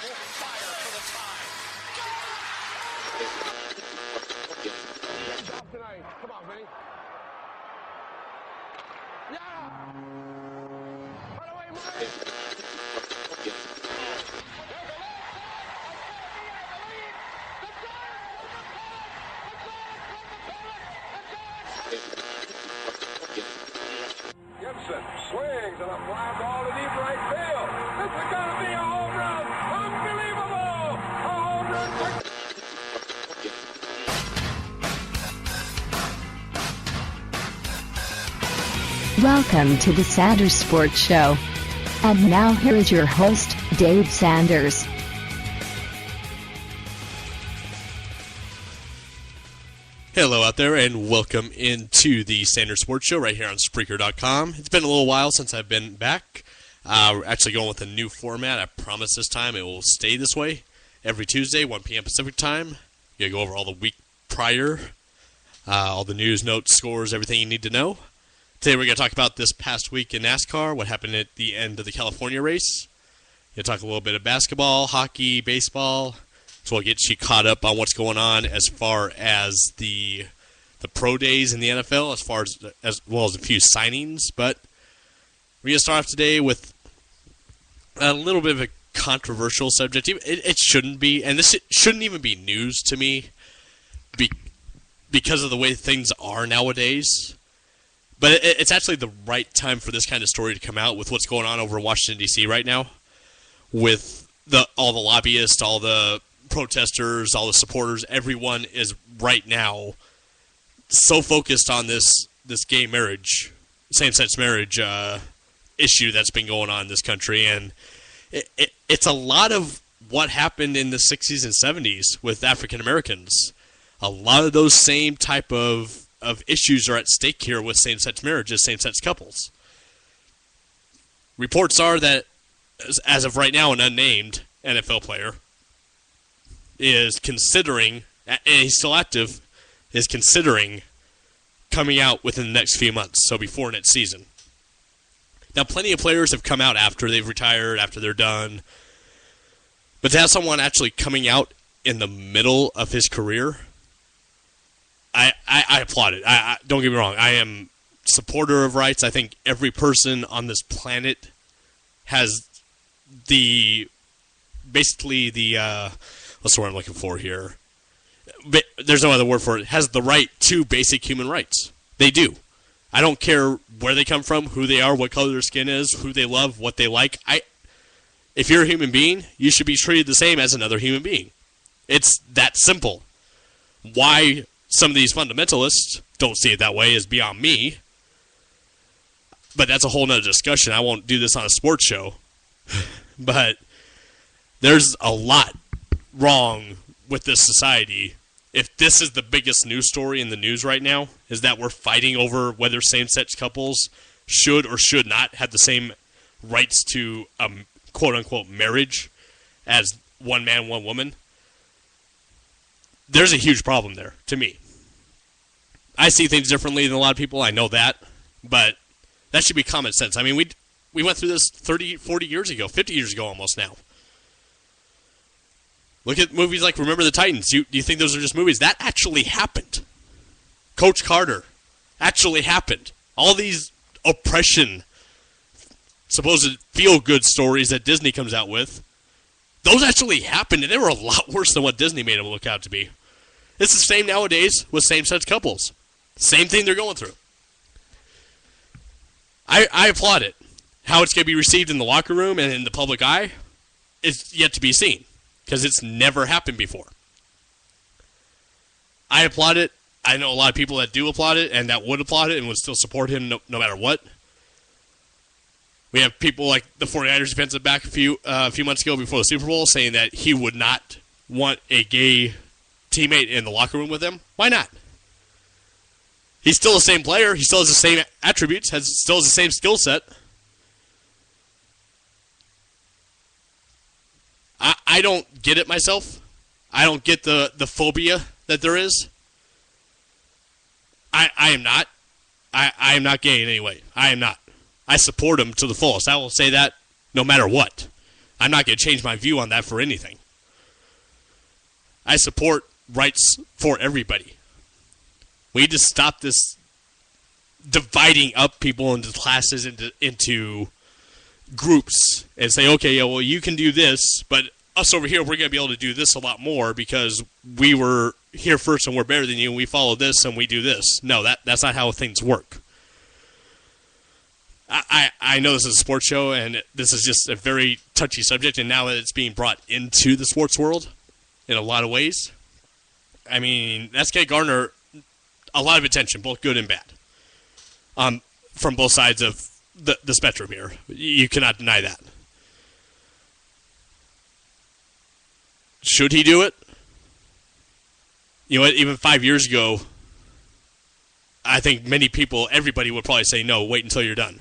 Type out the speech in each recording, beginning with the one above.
will fire for the tie. Stop tonight. Come on, Vinny. Yeah! Run away, Mike! Gibson swings and a fly ball to deep right field. This is going to be a home run. Unbelievable! A home run for... Welcome to the Sanders Sports Show. And now here is your host, Dave Sanders. Hello out there, and welcome into the Sanders Sports Show right here on Spreaker.com. It's been a little while since I've been back. We're actually going with a new format. I promise this time it will stay this way. Every Tuesday, 1 p.m. Pacific time. You're going to go over all the week prior, all the news, notes, scores, everything you need to know. Today we're going to talk about this past week in NASCAR, what happened at the end of the California race. We'll talk a little bit of basketball, hockey, baseball. So we'll get you caught up on what's going on as far as the pro days in the NFL, as well as a few signings. But we're going to start off today with a little bit of a controversial subject. It shouldn't be, and this shouldn't even be news to me because of the way things are nowadays. But it's actually the right time for this kind of story to come out with what's going on over in Washington, D.C. right now with all the lobbyists, all the protesters, all the supporters. Everyone is right now so focused on this gay marriage, same-sex marriage issue that's been going on in this country. And it's a lot of what happened in the 60s and 70s with African Americans. A lot of those same type of issues are at stake here with same-sex marriages, same-sex couples. Reports are that, as of right now, an unnamed NFL player is considering, and he's still active, is considering coming out within the next few months, so before next season. Now, plenty of players have come out after they've retired, after they're done, but to have someone actually coming out in the middle of his career, I applaud it. Don't get me wrong. I am a supporter of rights. I think every person on this planet has basically the what's the word I'm looking for here? But there's no other word for it. Has the right to basic human rights. They do. I don't care where they come from, who they are, what color their skin is, who they love, what they like. If you're a human being, you should be treated the same as another human being. It's that simple. Why some of these fundamentalists don't see it that way is beyond me. But that's a whole nother discussion. I won't do this on a sports show. But there's a lot wrong with this society. If this is the biggest news story in the news right now, is that we're fighting over whether same-sex couples should or should not have the same rights to quote-unquote marriage as one man, one woman, there's a huge problem there, to me. I see things differently than a lot of people, I know that, but that should be common sense. I mean, we went through this 30, 40 years ago, 50 years ago almost now. Look at movies like Remember the Titans. Do you think those are just movies? That actually happened. Coach Carter actually happened. All these oppression, supposed feel-good stories that Disney comes out with, those actually happened, and they were a lot worse than what Disney made them look out to be. It's the same nowadays with same-sex couples. Same thing they're going through. I applaud it. How it's going to be received in the locker room and in the public eye is yet to be seen, because it's never happened before. I applaud it. I know a lot of people that do applaud it and that would applaud it and would still support him no matter what. We have people like the 49ers defensive back a few months ago before the Super Bowl saying that he would not want a gay teammate in the locker room with him. Why not? He's still the same player. He still has the same attributes, still has the same skill set. I don't get it myself. I don't get the phobia that there is. I am not. I am not gay in any way. I am not. I support him to the fullest. I will say that no matter what. I'm not going to change my view on that for anything. I support rights for everybody. We need to stop this dividing up people into classes, into groups, and say, okay, yeah, well, you can do this, but us over here, we're going to be able to do this a lot more because we were here first and we're better than you, and we follow this and we do this. No, that's not how things work. I know this is a sports show, and this is just a very touchy subject, and now that it's being brought into the sports world in a lot of ways, I mean, that's going to garner a lot of attention, both good and bad, from both sides of the spectrum here. You cannot deny that. Should he do it? You know what, even 5 years ago, I think everybody would probably say, no, wait until you're done.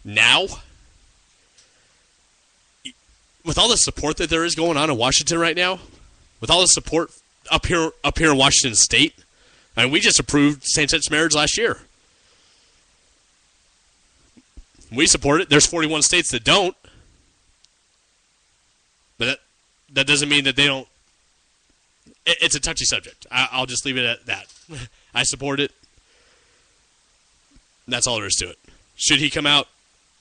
Now, with all the support that there is going on in Washington right now, with all the support up here in Washington State, I mean, we just approved same-sex marriage last year. We support it. There's 41 states that don't. But that doesn't mean that they don't. It's a touchy subject. I'll just leave it at that. I support it. That's all there is to it. Should he come out?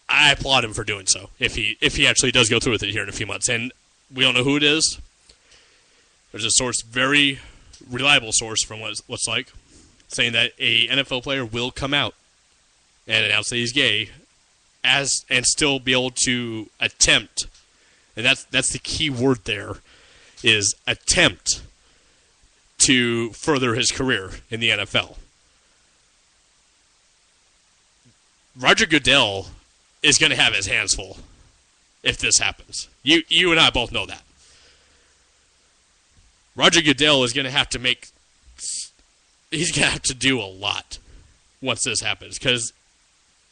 I applaud him for doing so, if he actually does go through with it here in a few months. And we don't know who it is. There's a source, very reliable source from what it looks like, saying that a NFL player will come out and announce that he's gay and still be able to attempt, and that's the key word there, is attempt to further his career in the NFL. Roger Goodell is going to have his hands full if this happens. You and I both know that. Roger Goodell is going to have to he's going to have to do a lot once this happens, because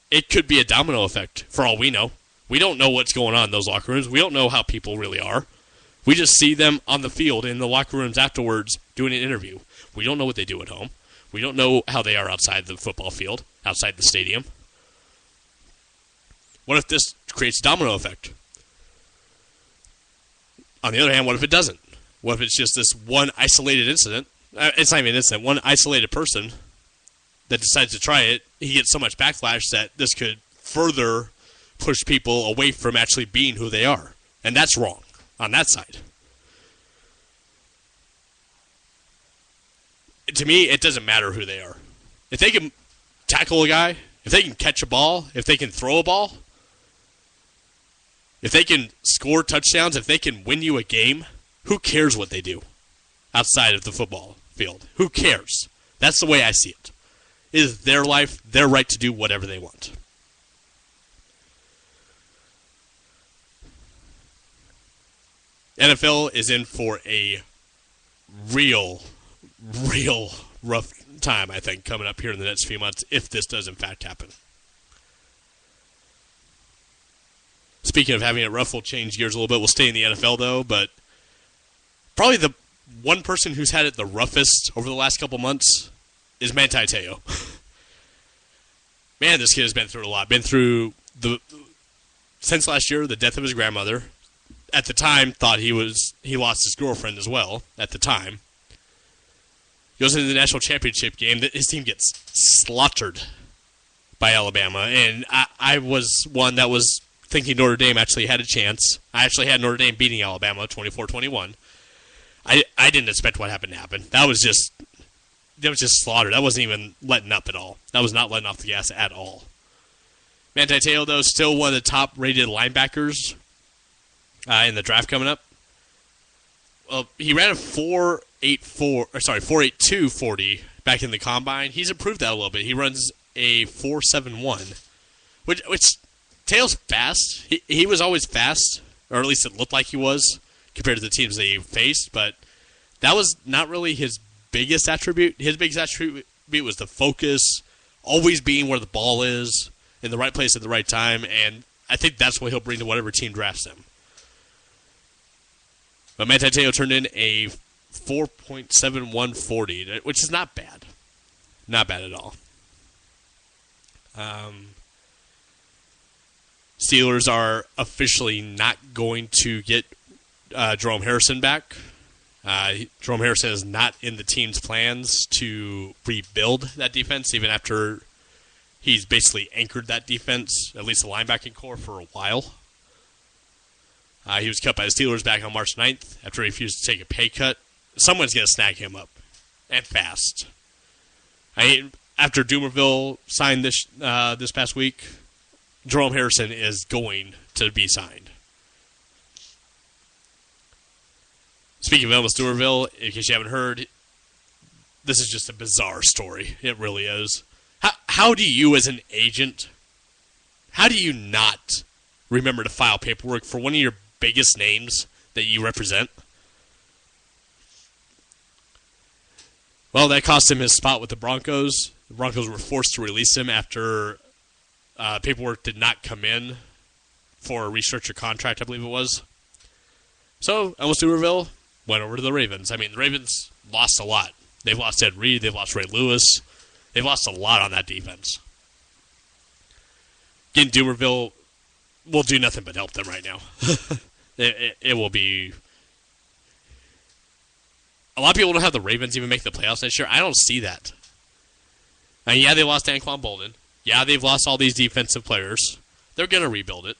it could be a domino effect for all we know. We don't know what's going on in those locker rooms. We don't know how people really are. We just see them on the field in the locker rooms afterwards doing an interview. We don't know what they do at home. We don't know how they are outside the football field, outside the stadium. What if this creates a domino effect? On the other hand, what if it doesn't? What if it's just this one isolated incident? It's not even an incident. One isolated person that decides to try it, he gets so much backlash that this could further push people away from actually being who they are. And that's wrong on that side. To me, it doesn't matter who they are. If they can tackle a guy, if they can catch a ball, if they can throw a ball, if they can score touchdowns, if they can win you a game, who cares what they do outside of the football field? Who cares? That's the way I see it. It is their life, their right to do whatever they want. NFL is in for a real rough time, I think, coming up here in the next few months, if this does in fact happen. Speaking of having it rough, we'll change gears a little bit. We'll stay in the NFL, though, but probably the one person who's had it the roughest over the last couple months is Manti Te'o. Man, this kid has been through a lot. Been through, since last year, the death of his grandmother. At the time, thought he lost his girlfriend as well, at the time. Goes into the national championship game. His team gets slaughtered by Alabama, and I was one that was thinking Notre Dame actually had a chance. I actually had Notre Dame beating Alabama 24-21. I didn't expect what happened to happen. That was just slaughter. That wasn't even letting up at all. That was not letting off the gas at all. Manti Te'o, though, still one of the top-rated linebackers in the draft coming up. Well, he ran a 4.82 40 back in the combine. He's improved that a little bit. He runs a 4.71, which Te'o's fast. He was always fast, or at least it looked like he was compared to the teams that he faced, but that was not really his biggest attribute. His biggest attribute was the focus, always being where the ball is, in the right place at the right time, and I think that's what he'll bring to whatever team drafts him. But Manti Te'o turned in a 4.71 40, which is not bad. Not bad at all. Steelers are officially not going to get Jerome Harrison back. Jerome Harrison is not in the team's plans to rebuild that defense, even after he's basically anchored that defense, at least the linebacking core, for a while. He was cut by the Steelers back on March 9th after he refused to take a pay cut. Someone's going to snag him up, and fast. After Doomerville signed this past week, Jerome Harrison is going to be signed. Speaking of Elvis Doomerville, in case you haven't heard, this is just a bizarre story. It really is. How do you, as an agent, how do you not remember to file paperwork for one of your biggest names that you represent? Well, that cost him his spot with the Broncos. The Broncos were forced to release him after paperwork did not come in for a restructured contract, I believe it was. So, Elvis Doomerville went over to the Ravens. I mean, the Ravens lost a lot. They've lost Ed Reed. They've lost Ray Lewis. They've lost a lot on that defense. Getting Doomerville will do nothing but help them right now. It will be... A lot of people don't have the Ravens even make the playoffs next year. I don't see that. And yeah, they lost Anquan Bolden. Yeah, they've lost all these defensive players. They're going to rebuild it.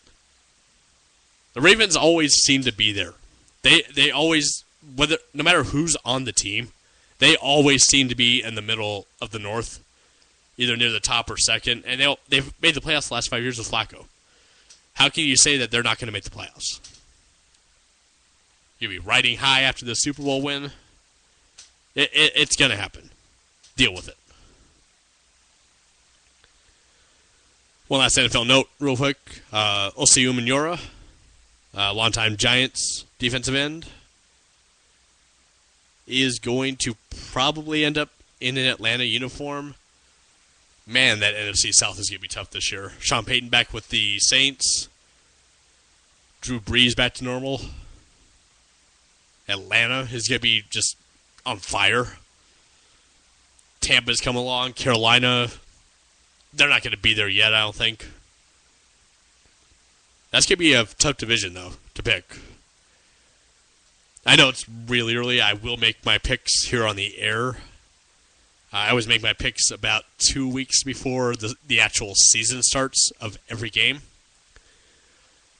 The Ravens always seem to be there. They always, no matter who's on the team, they always seem to be in the middle of the North, either near the top or second. And they've made the playoffs the last 5 years with Flacco. How can you say that they're not going to make the playoffs? You'll be riding high after the Super Bowl win. It's going to happen. Deal with it. One last NFL note real quick. Osi Umenyiora, longtime Giants defensive end, is going to probably end up in an Atlanta uniform. Man, that NFC South is going to be tough this year. Sean Payton back with the Saints. Drew Brees back to normal. Atlanta is going to be just on fire. Tampa's come along. Carolina, they're not going to be there yet, I don't think. That's going to be a tough division, though, to pick. I know it's really early. I will make my picks here on the air. I always make my picks about 2 weeks before the actual season starts of every game.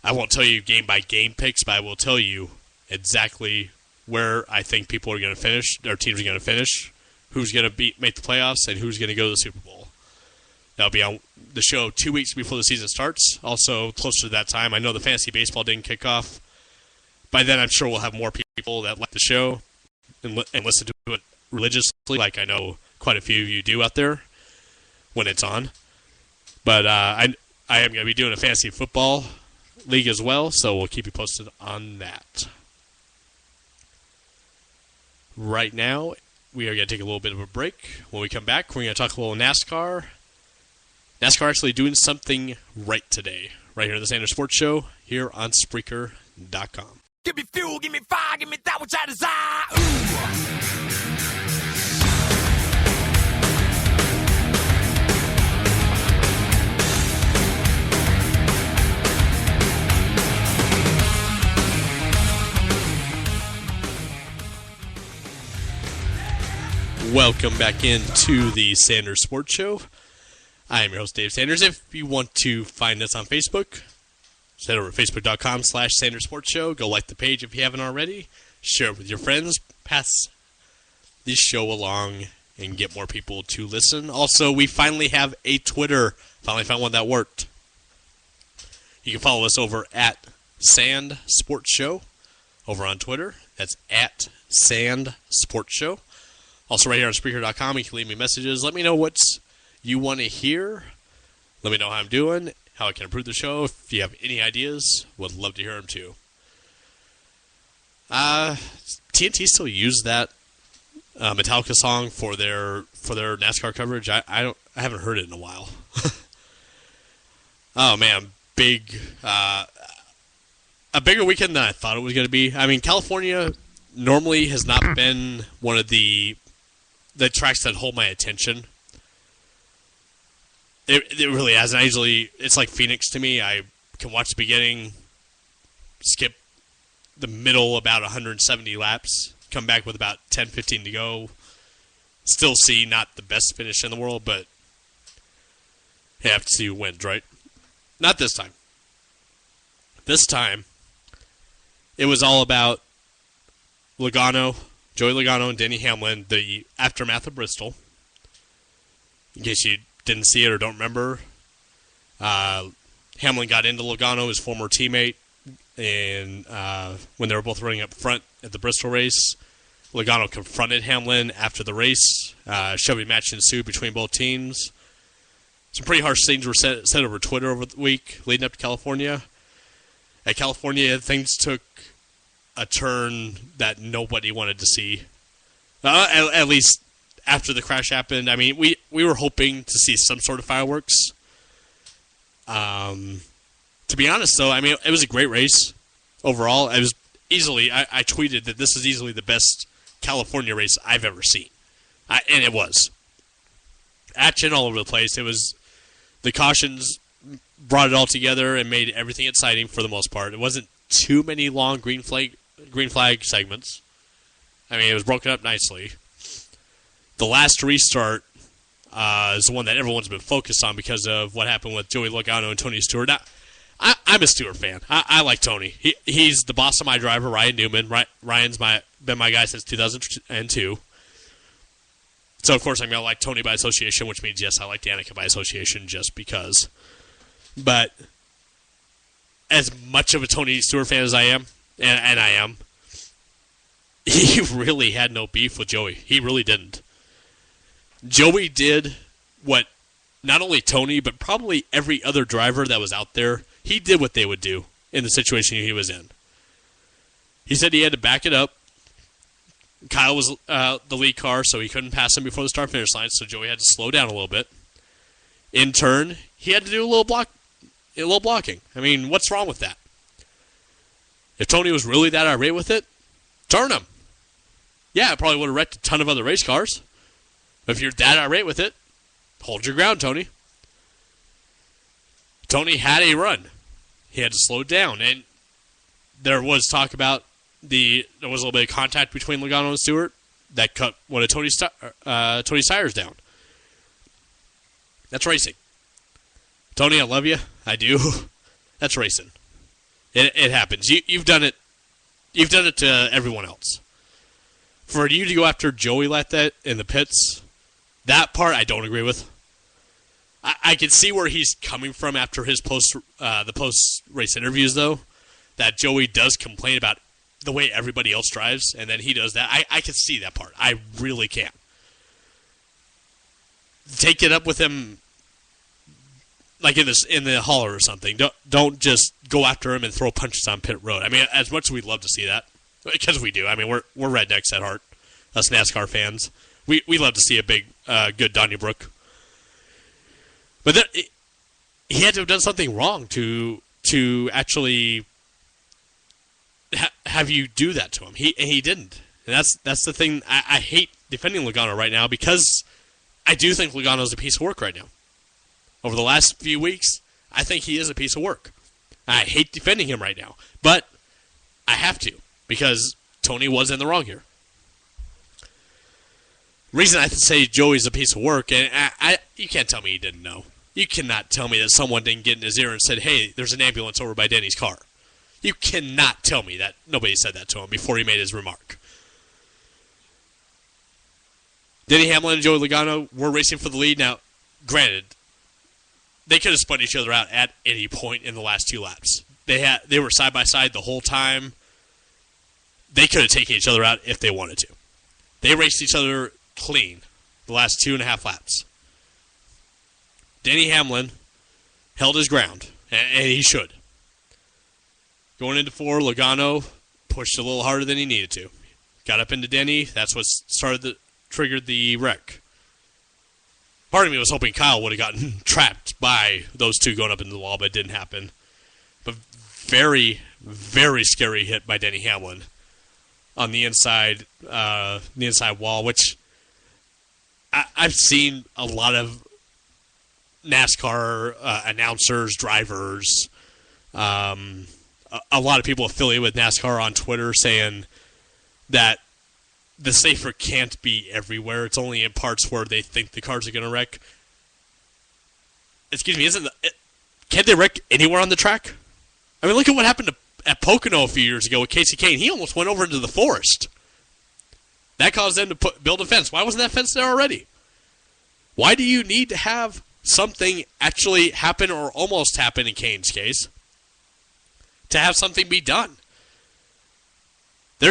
I won't tell you game-by-game picks, but I will tell you exactly where I think people are going to finish, their teams are going to finish, who's going to make the playoffs, and who's going to go to the Super Bowl. That'll be on the show 2 weeks before the season starts. Also, closer to that time, I know the fantasy baseball didn't kick off. By then, I'm sure we'll have more people that like the show and listen to it religiously, like I know quite a few of you do out there when it's on. But I am going to be doing a fantasy football league as well, so we'll keep you posted on that. Right now, we are going to take a little bit of a break. When we come back, we're going to talk a little NASCAR. NASCAR actually doing something right today, right here on the Sanders Sports Show, here on Spreaker.com. Give me fuel, give me fire, give me that which I desire. Ooh. Welcome back into the Sanders Sports Show. I am your host, Dave Sanders. If you want to find us on Facebook, head over to facebook.com/Sanders Sports Show. Go like the page if you haven't already. Share it with your friends. Pass this show along and get more people to listen. Also, we finally have a Twitter. Finally found one that worked. You can follow us over at Sand Sports Show over on Twitter. That's at Sand Sports Show. Also, right here on Spreaker.com, you can leave me messages. Let me know what you want to hear. Let me know how I'm doing, how I can improve the show. If you have any ideas, would love to hear them too. TNT still use that Metallica song for their NASCAR coverage. I haven't heard it in a while. Oh man, a bigger weekend than I thought it was going to be. I mean, California normally has not been one of the tracks that hold my attention. It really hasn't. It's like Phoenix to me. I can watch the beginning, skip the middle about 170 laps, come back with about 10, 15 to go, still see not the best finish in the world, but you have to see who wins, right? Not this time. This time, it was all about Joey Logano, and Denny Hamlin, the aftermath of Bristol. In case you didn't see it or don't remember, Hamlin got into Logano, his former teammate, and when they were both running up front at the Bristol race, Logano confronted Hamlin after the race. Shoving match ensued between both teams. Some pretty harsh things were said over Twitter over the week leading up to California. At California, things took a turn that nobody wanted to see. At least after the crash happened. I mean, we were hoping to see some sort of fireworks. To be honest, though, I mean, it was a great race overall. It was easily, I tweeted that this is easily the best California race I've ever seen. And it was. Action all over the place. It was, the cautions brought it all together and made everything exciting for the most part. It wasn't too many long green flag segments. I mean, it was broken up nicely. The last restart is the one that everyone's been focused on because of what happened with Joey Logano and Tony Stewart. Now, I'm a Stewart fan. I like Tony. He's the boss of my driver, Ryan Newman. Ryan's been my guy since 2002. So, of course, I'm going to like Tony by association, which means, yes, I like Danica by association just because. But as much of a Tony Stewart fan as I am, and I am, he really had no beef with Joey. He really didn't. Joey did what not only Tony, but probably every other driver that was out there, he did what they would do in the situation he was in. He said he had to back it up. Kyle was the lead car, so he couldn't pass him before the start-finish line, so Joey had to slow down a little bit. In turn, he had to do a little blocking. I mean, what's wrong with that? If Tony was really that irate with it, turn him. Yeah, it probably would have wrecked a ton of other race cars. But if you're that irate with it, hold your ground, Tony. Tony had a run. He had to slow down, and there was talk about there was a little bit of contact between Logano and Stewart that cut one of Tony's tires down. That's racing. Tony, I love you. I do. That's racing. It happens. You've done it. You've done it to everyone else. For you to go after Joey like that in the pits, that part I don't agree with. I can see where he's coming from after his post-race interviews, though, that Joey does complain about the way everybody else drives, and then he does that. I can see that part. I really can. Take it up with him, like in the hauler or something. Don't just go after him and throw punches on pit road. I mean, as much as we'd love to see that, because we do. I mean, we're rednecks at heart, us NASCAR fans. We love to see a big, good Donnybrook. But he had to have done something wrong to actually have you do that to him. He didn't. And that's the thing. I hate defending Logano right now because I do think Logano's a piece of work right now. Over the last few weeks, I think he is a piece of work. I hate defending him right now. But I have to because Tony was in the wrong here. Reason I say Joey's a piece of work, and you can't tell me he didn't know. You cannot tell me that someone didn't get in his ear and said, hey, there's an ambulance over by Denny's car. You cannot tell me that nobody said that to him before he made his remark. Denny Hamlin and Joey Logano were racing for the lead. Now, granted, they could have spun each other out at any point in the last two laps. They were side by side the whole time. They could have taken each other out if they wanted to. They raced each other clean the last 2.5 laps. Denny Hamlin held his ground, and he should. Going into 4, Logano pushed a little harder than he needed to. Got up into Denny. That's what triggered the wreck. Part of me was hoping Kyle would have gotten trapped by those two going up into the wall, but it didn't happen. But very, very scary hit by Denny Hamlin on the inside wall, which I've seen a lot of NASCAR announcers, drivers, A lot of people affiliated with NASCAR on Twitter saying that the safer can't be everywhere. It's only in parts where they think the cars are going to wreck. Excuse me, can't they wreck anywhere on the track? I mean, look at what happened at Pocono a few years ago with Casey Kane. He almost went over into the forest. That caused them to build a fence. Why wasn't that fence there already? Why do you need to have something actually happen or almost happen in Kane's case to have something be done? There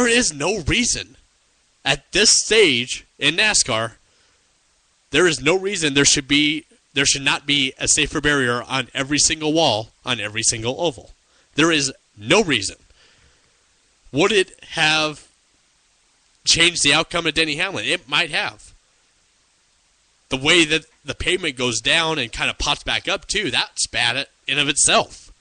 is no reason at this stage in NASCAR. There is no reason there should not be a safer barrier on every single wall on every single oval. There is no reason. Would it have changed the outcome of Denny Hamlin? It might have. The way that the pavement goes down and kind of pops back up too, that's bad in of itself.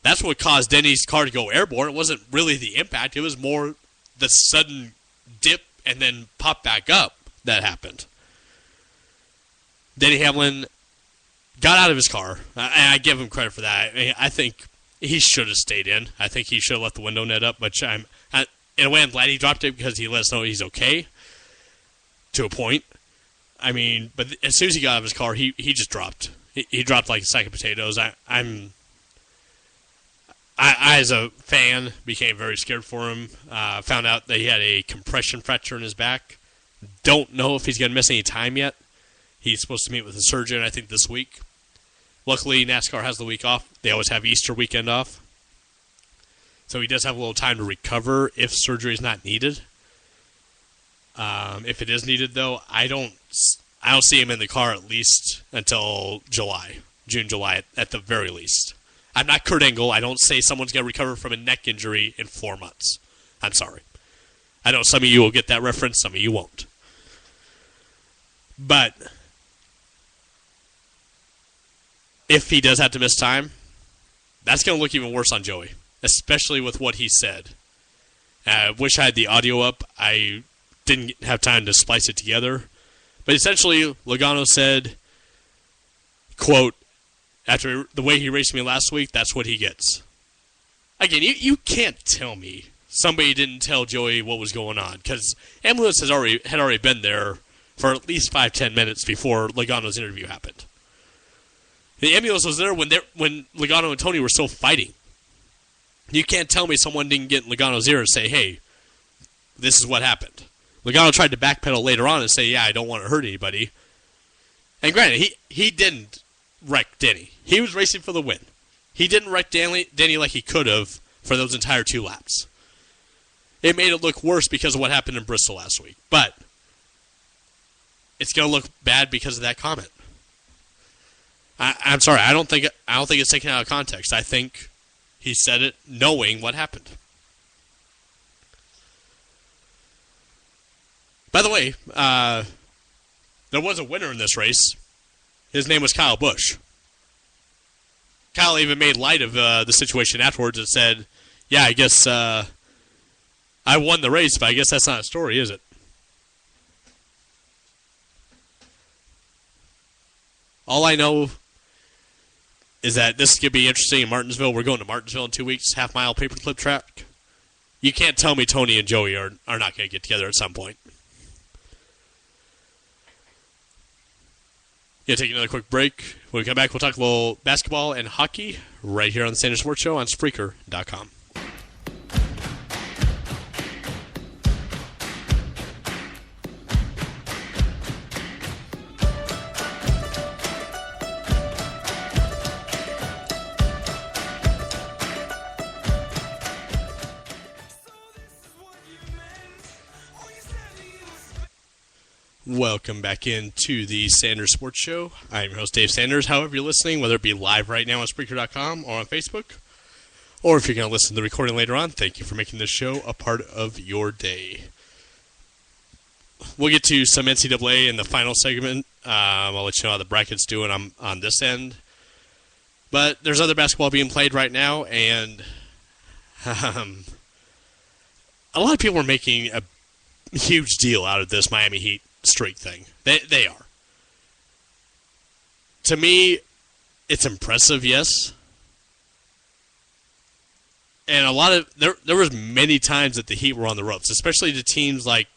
That's what caused Denny's car to go airborne. It wasn't really the impact. It was more the sudden dip and then pop back up that happened. Denny Hamlin got out of his car, and I give him credit for that. I think he should have stayed in. I think he should have left the window net up, but in a way I'm glad he dropped it because he let us know he's okay to a point. I mean, but as soon as he got out of his car, he just dropped. He dropped like a sack of potatoes. I as a fan, became very scared for him. Found out that he had a compression fracture in his back. Don't know if he's going to miss any time yet. He's supposed to meet with a surgeon, I think, this week. Luckily, NASCAR has the week off. They always have Easter weekend off. So he does have a little time to recover if surgery is not needed. If it is needed, though, I don't see him in the car at least until June, July, at the very least. I'm not Kurt Angle. I don't say someone's going to recover from a neck injury in 4 months. I'm sorry. I know some of you will get that reference, some of you won't. But if he does have to miss time, that's going to look even worse on Joey, especially with what he said. I wish I had the audio up. I didn't have time to splice it together. But essentially, Logano said, quote, after the way he raced me last week, that's what he gets. Again, you can't tell me somebody didn't tell Joey what was going on, because ambulance had already been there for at least 5-10 minutes before Logano's interview happened. The ambulance was there when Logano and Tony were still fighting. You can't tell me someone didn't get in Logano's ear and say, hey, this is what happened. Logano tried to backpedal later on and say, yeah, I don't want to hurt anybody. And granted, he didn't wreck Denny. He was racing for the win. He didn't wreck Denny like he could have for those entire 2 laps. It made it look worse because of what happened in Bristol last week. But it's going to look bad because of that comment. I'm sorry. I don't think it's taken out of context. I think he said it knowing what happened. By the way, there was a winner in this race. His name was Kyle Busch. Kyle even made light of the situation afterwards and said, yeah, I guess I won the race, but I guess that's not a story, is it? All I know is that this is going to be interesting in Martinsville. We're going to Martinsville in 2 weeks, half-mile paperclip track. You can't tell me Tony and Joey are not going to get together at some point. Going to take another quick break. When we come back, we'll talk a little basketball and hockey right here on the Sanders Sports Show on Spreaker.com. Welcome back into the Sanders Sports Show. I'm your host, Dave Sanders. However you're listening, whether it be live right now on Spreaker.com or on Facebook, or if you're going to listen to the recording later on, thank you for making this show a part of your day. We'll get to some NCAA in the final segment. I'll let you know how the bracket's doing on this end. But there's other basketball being played right now, and a lot of people are making a huge deal out of this Miami Heat streak thing. They are. To me, it's impressive, yes. And a lot of there was many times that the Heat were on the ropes, especially to teams like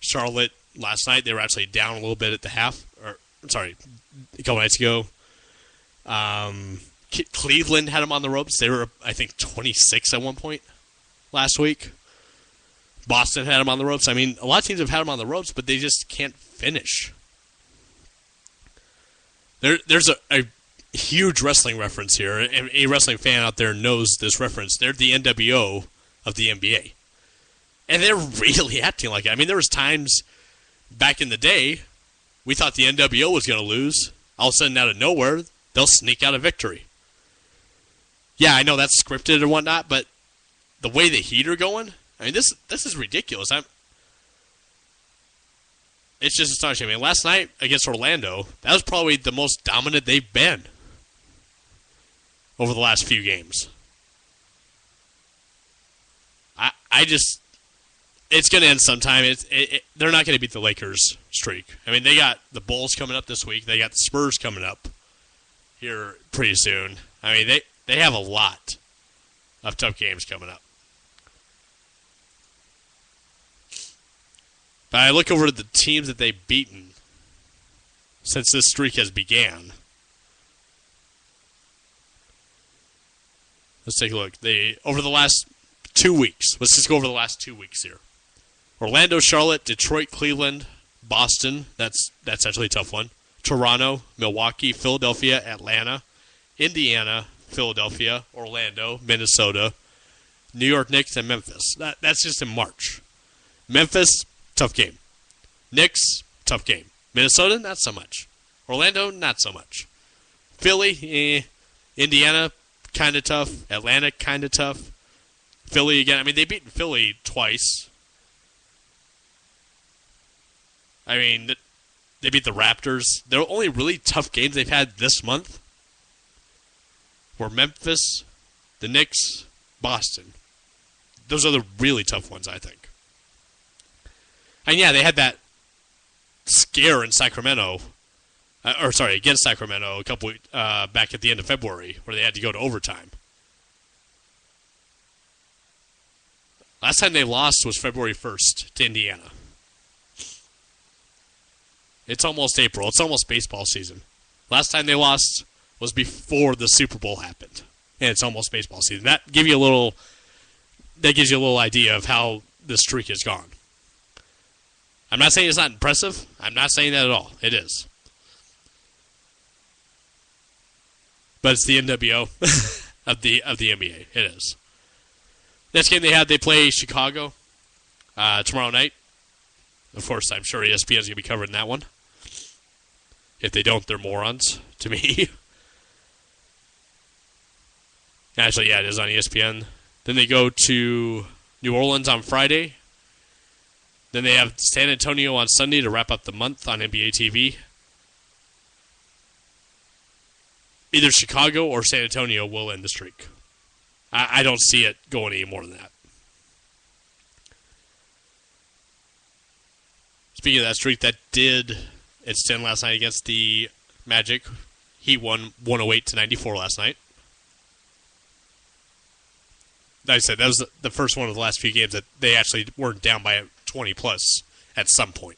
Charlotte last night. They were actually down a little bit at the half, or sorry, a couple nights ago. Cleveland had them on the ropes. They were, I think, 26 at one point last week. Boston had them on the ropes. I mean, a lot of teams have had them on the ropes, but they just can't finish. There's a huge wrestling reference here, and a wrestling fan out there knows this reference. They're the NWO of the NBA. And they're really acting like it. I mean, there was times back in the day, we thought the NWO was going to lose. All of a sudden, out of nowhere, they'll sneak out a victory. Yeah, I know that's scripted and whatnot, but the way the Heat are going, I mean, this is ridiculous. It's just astonishing. I mean, last night against Orlando, that was probably the most dominant they've been over the last few games. It's going to end sometime. They're not going to beat the Lakers streak. I mean, they got the Bulls coming up this week. They got the Spurs coming up here pretty soon. I mean, they have a lot of tough games coming up. But I look over at the teams that they've beaten since this streak has began. Let's take a look. Over the last 2 weeks, let's just go over the last 2 weeks here. Orlando, Charlotte, Detroit, Cleveland, Boston. That's actually a tough one. Toronto, Milwaukee, Philadelphia, Atlanta, Indiana, Philadelphia, Orlando, Minnesota, New York Knicks, and Memphis. That's just in March. Memphis, tough game. Knicks, tough game. Minnesota, not so much. Orlando, not so much. Philly, Indiana, kind of tough. Atlanta, kind of tough. Philly again. I mean, they've beaten Philly twice. I mean, they beat the Raptors. The only really tough games they've had this month were Memphis, the Knicks, Boston. Those are the really tough ones, I think. And yeah, they had that scare in Sacramento, against Sacramento a couple back at the end of February, where they had to go to overtime. Last time they lost was February 1st to Indiana. It's almost April. It's almost baseball season. Last time they lost was before the Super Bowl happened, and it's almost baseball season. That gives you a little idea of how the streak has gone. I'm not saying it's not impressive. I'm not saying that at all. It is. But it's the NWO of the NBA. It is. Next game they play Chicago tomorrow night. Of course, I'm sure ESPN is going to be covering that one. If they don't, they're morons to me. Actually, yeah, it is on ESPN. Then they go to New Orleans on Friday. Then they have San Antonio on Sunday to wrap up the month on NBA TV. Either Chicago or San Antonio will end the streak. I don't see it going any more than that. Speaking of that streak, that did extend last night against the Magic. He won 108-94 last night. Like I said, that was the first one of the last few games that they actually weren't down by 20 plus at some point.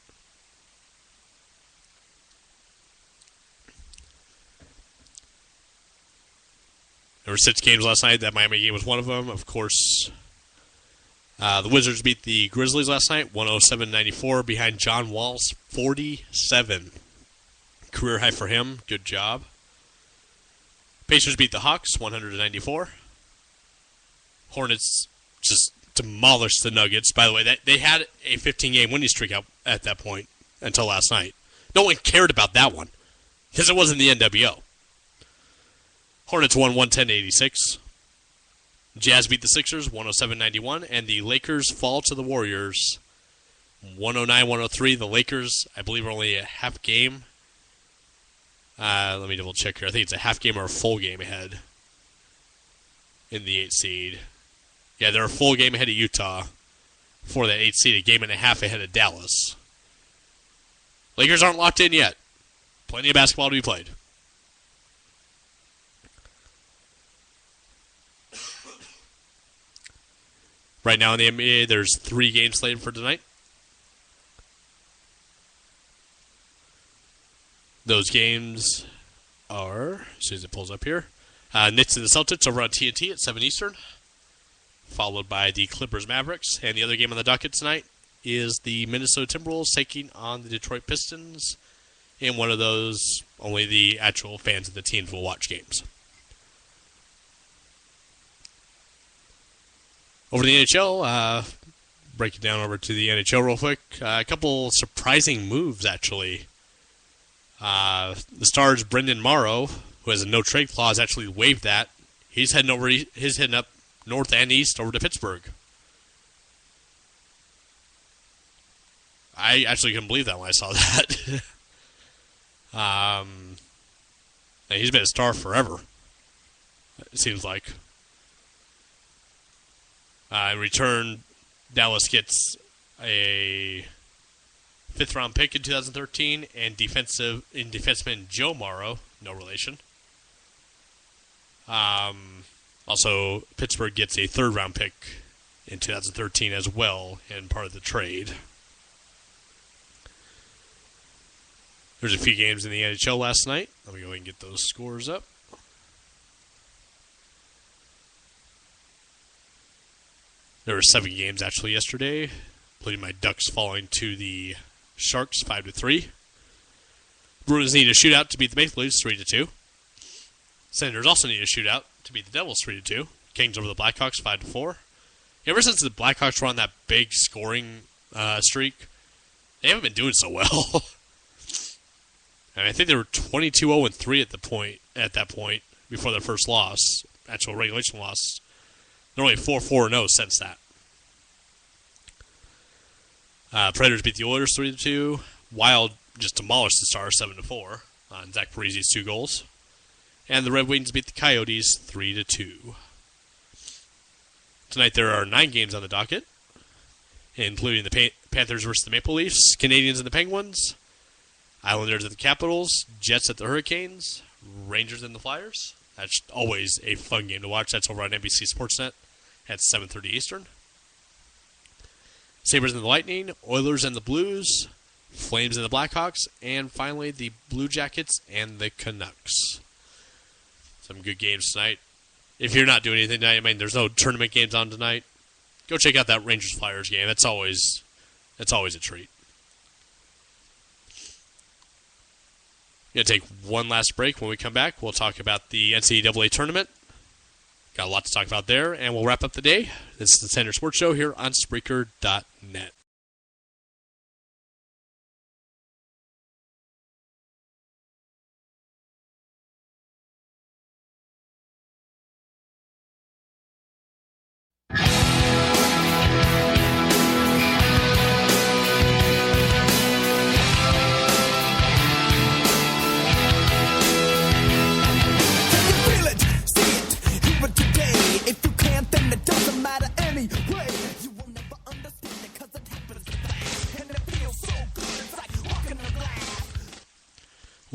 There were 6 games last night. That Miami game was one of them. Of course, the Wizards beat the Grizzlies last night, 107-94, behind John Wall's 47. Career high for him. Good job. Pacers beat the Hawks, 100-94. Hornets just demolished the Nuggets. By the way, they had a 15-game winning streak out at that point until last night. No one cared about that one because it wasn't the NWO. Hornets won 110-86. Jazz beat the Sixers 107-91, and the Lakers fall to the Warriors 109-103. The Lakers, I believe, are only a half game. Let me double check here. I think it's a half game or a full game ahead in the 8 seed. Yeah, they're a full game ahead of Utah for that 8 seed, a game and a half ahead of Dallas. Lakers aren't locked in yet. Plenty of basketball to be played. Right now in the NBA, there's 3 games slated for tonight. Those games are, as soon as it pulls up here, Knicks and the Celtics over on TNT at 7 Eastern, followed by the Clippers Mavericks. And the other game on the docket tonight is the Minnesota Timberwolves taking on the Detroit Pistons. In one of those, only the actual fans of the teams will watch games. Over the NHL, break it down over to the NHL real quick. A couple surprising moves, actually. The Stars' Brendan Morrow, who has a no-trade clause, actually waived that. He's heading up north and east over to Pittsburgh. I actually couldn't believe that when I saw that. He's been a Star forever, it seems like. In return, Dallas gets a 5th-round pick in 2013 and defenseman Joe Morrow, no relation. Also, Pittsburgh gets a 3rd-round pick in 2013 as well, and part of the trade. There's a few games in the NHL last night. Let me go ahead and get those scores up. There were 7 games actually yesterday, including my Ducks falling to the Sharks 5-3. Bruins need a shootout to beat the Maple Leafs 3-2. Senators also need a shootout to beat the Devils 3-2. Kings over the Blackhawks 5-4. Ever since the Blackhawks were on that big scoring streak, they haven't been doing so well. And I think they were 22-0-3 at that point before their first loss, actual regulation loss. They're only 4-4-0 since that. Predators beat the Oilers 3-2. Wild just demolished the Stars 7-4 on Zach Parise's 2 goals. And the Red Wings beat the Coyotes 3-2. Tonight there are 9 games on the docket, including the Panthers versus the Maple Leafs, Canadiens and the Penguins, Islanders at the Capitals, Jets at the Hurricanes, Rangers and the Flyers. That's always a fun game to watch. That's over on NBC Sportsnet at 7:30 Eastern. Sabres and the Lightning, Oilers and the Blues, Flames and the Blackhawks, and finally the Blue Jackets and the Canucks. Some good games tonight. If you're not doing anything tonight, I mean, there's no tournament games on tonight, go check out that Rangers-Flyers game. It's always a treat. Going to take one last break. When we come back, we'll talk about the NCAA tournament. Got a lot to talk about there, and we'll wrap up the day. This is the Standard Sports Show here on Spreaker.net.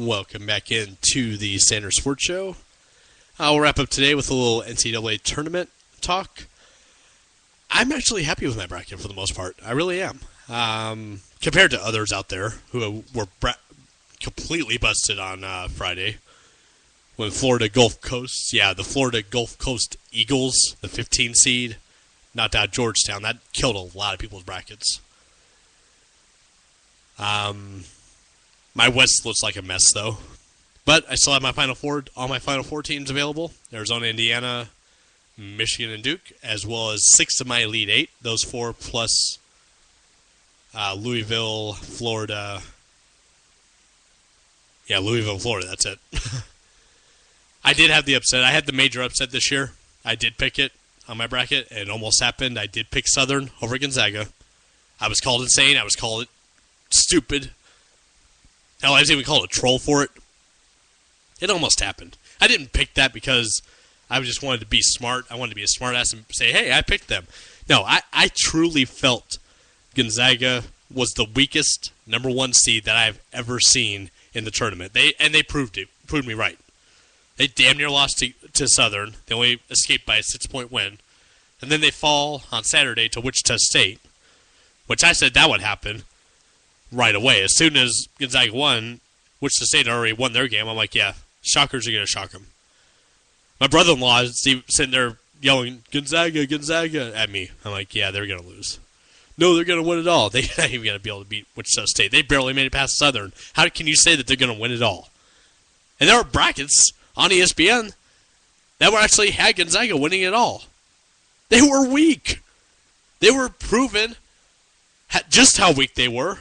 Welcome back into the Standard Sports Show. I'll wrap up today with a little NCAA tournament talk. I'm actually happy with my bracket for the most part. I really am. Compared to others out there who were completely busted on Friday. When Florida Gulf Coast, the Florida Gulf Coast Eagles, the 15 seed, knocked out Georgetown. That killed a lot of people's brackets. My West looks like a mess, though. But I still have all my Final Four teams available. Arizona, Indiana, Michigan, and Duke, as well as 6 of my Elite 8. Those 4 plus Louisville, Florida. Yeah, Louisville, Florida, that's it. I did have the upset. I had the major upset this year. I did pick it on my bracket, and it almost happened. I did pick Southern over Gonzaga. I was called insane. I was called stupid. Hell, I was even called a troll for it. It almost happened. I didn't pick that because I just wanted to be smart. I wanted to be a smart ass and say, hey, I picked them. No, I truly felt Gonzaga was the weakest number 1 seed that I've ever seen in the tournament. They proved me right. They damn near lost to Southern. They only escaped by a 6-point win. And then they fall on Saturday to Wichita State, which I said that would happen right away. As soon as Gonzaga won, Wichita State already won their game. I'm like, yeah, shockers are going to shock them. My brother-in-law is sitting there yelling, Gonzaga, Gonzaga, at me. I'm like, yeah, they're going to lose. No, they're going to win it all. They're not even going to be able to beat Wichita State. They barely made it past Southern. How can you say that they're going to win it all? And there are brackets on ESPN that were actually had Gonzaga winning it all. They were weak. They were proven just how weak they were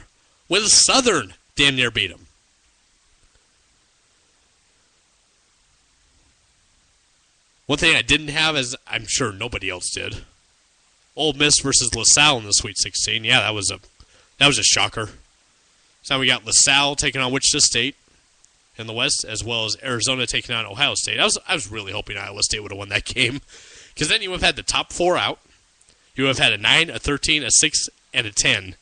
when Southern damn near beat them. One thing I didn't have, as I'm sure nobody else did, Ole Miss versus LaSalle in the Sweet 16. Yeah, that was a shocker. So we got LaSalle taking on Wichita State in the West, as well as Arizona taking on Ohio State. I was really hoping Iowa State would have won that game, because then you would have had the top four out. You would have had a 9, a 13, a 6, and a 10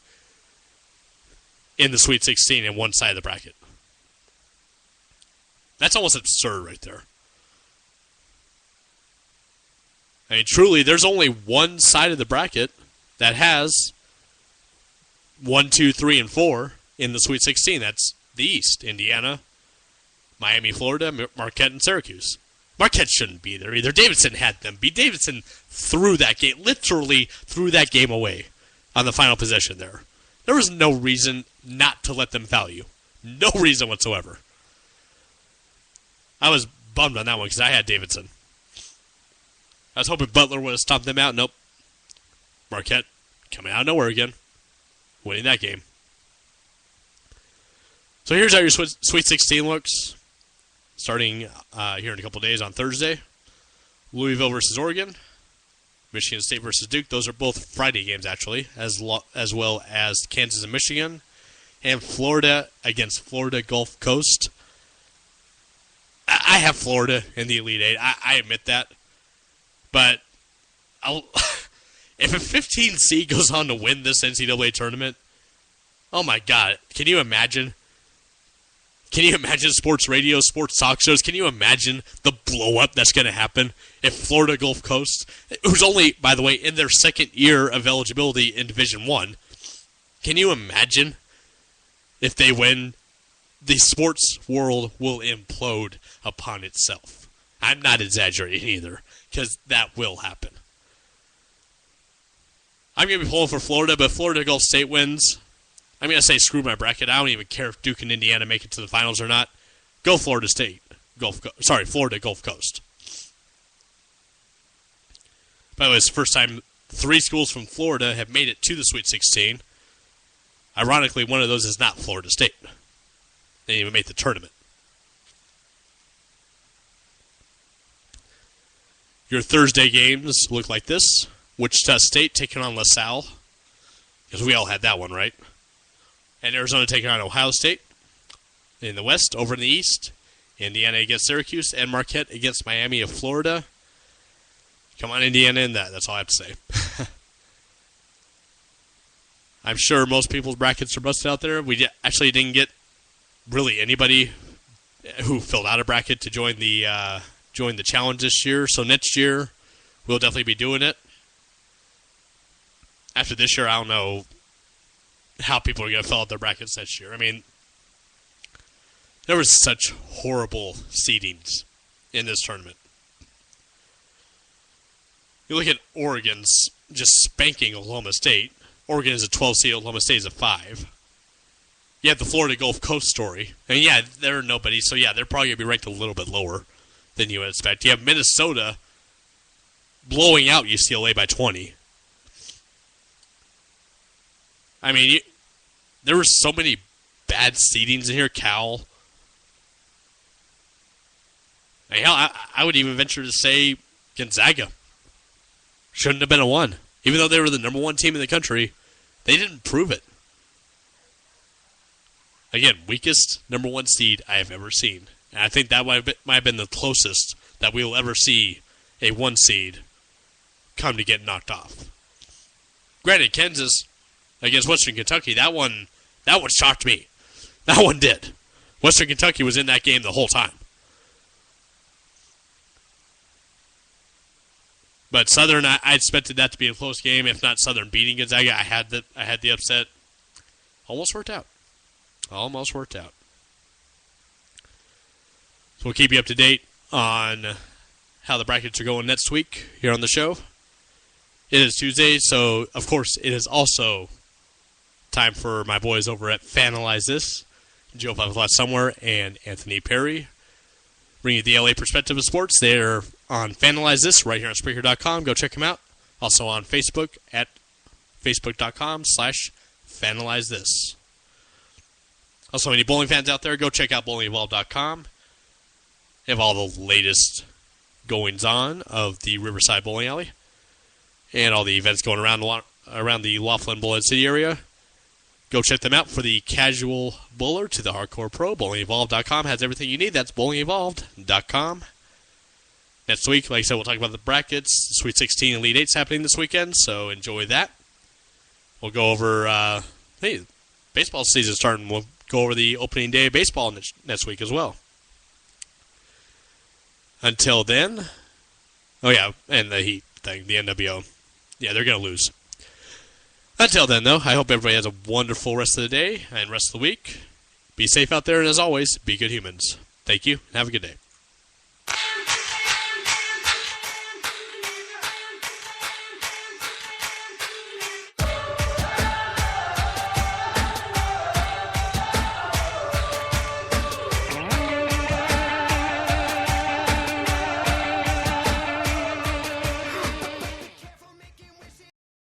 in the Sweet 16 in one side of the bracket. That's almost absurd right there. I mean, truly, there's only one side of the bracket that has 1, 2, 3, and 4 in the Sweet 16. That's the East. Indiana, Miami, Florida, Marquette, and Syracuse. Marquette shouldn't be there either. Davidson had them beat. Davidson threw that game, literally threw that game away on the final possession there. There was no reason not to let them foul you. No reason whatsoever. I was bummed on that one because I had Davidson. I was hoping Butler would have stomped them out. Nope. Marquette coming out of nowhere again, winning that game. So here's how your Sweet 16 looks. Starting here in a couple days on Thursday. Louisville versus Oregon. Michigan State versus Duke. Those are both Friday games, actually, as well as Kansas and Michigan. And Florida against Florida Gulf Coast. I have Florida in the Elite Eight. I admit that. But if a 15 seed goes on to win this NCAA tournament, oh my God, can you imagine? Can you imagine sports radio, sports talk shows? Can you imagine the blow-up that's going to happen if Florida Gulf Coast, who's only, by the way, in their second year of eligibility in Division I, can you imagine if they win? The sports world will implode upon itself. I'm not exaggerating either, because that will happen. I'm going to be pulling for Florida, but if Florida Gulf State wins, I'm going to say screw my bracket. I don't even care if Duke and Indiana make it to the finals or not. Go Florida State. Florida Gulf Coast. By the way, it's the first time 3 schools from Florida have made it to the Sweet 16. Ironically, one of those is not Florida State. They didn't even make the tournament. Your Thursday games look like this. Wichita State taking on LaSalle. Because we all had that one, right? And Arizona taking on Ohio State in the West. Over in the East, Indiana against Syracuse. And Marquette against Miami of Florida. Come on, Indiana in that. That's all I have to say. I'm sure most people's brackets are busted out there. We actually didn't get really anybody who filled out a bracket to join the challenge this year. So next year, we'll definitely be doing it. After this year, I don't know how people are going to fill out their brackets next year. I mean, there was such horrible seedings in this tournament. You look at Oregon's just spanking Oklahoma State. Oregon is a 12 seed, Oklahoma State is a 5. You have the Florida Gulf Coast story. And yeah, they're nobody, so yeah, they're probably going to be ranked a little bit lower than you would expect. You have Minnesota blowing out UCLA by 20. I mean, there were so many bad seedings in here. Cal. I mean, hell, I would even venture to say Gonzaga shouldn't have been a 1. Even though they were the number 1 team in the country, they didn't prove it. Again, weakest number 1 seed I have ever seen. And I think that might have been the closest that we will ever see a 1 seed come to get knocked off. Granted, Kansas against Western Kentucky, that one shocked me. That one did. Western Kentucky was in that game the whole time. But Southern, I expected that to be a close game. If not Southern beating Gonzaga, I had the upset. Almost worked out. So we'll keep you up to date on how the brackets are going next week here on the show. It is Tuesday, so of course it is also time for my boys over at Fanalize This, Joe Five Somewhere and Anthony Perry, bringing you the LA perspective of sports. They're on Fanalize This right here on Spreaker.com. Go check them out. Also on Facebook at Facebook.com/Fanalize This. Also, any bowling fans out there, go check out bowlingevolved.com. They have all the latest goings-on of the Riverside Bowling Alley and all the events going around the Laughlin Bullet City area. Go check them out. For the casual bowler to the hardcore pro, bowlingevolved.com has everything you need. That's bowlingevolved.com. Next week, like I said, we'll talk about the brackets. The Sweet 16 Elite 8's happening this weekend, so enjoy that. We'll go over, baseball season's starting. We'll go over the opening day of baseball next week as well. Until then, and the Heat thing, the NWO. Yeah, they're going to lose. Until then, though, I hope everybody has a wonderful rest of the day and rest of the week. Be safe out there, and as always, be good humans. Thank you, and have a good day.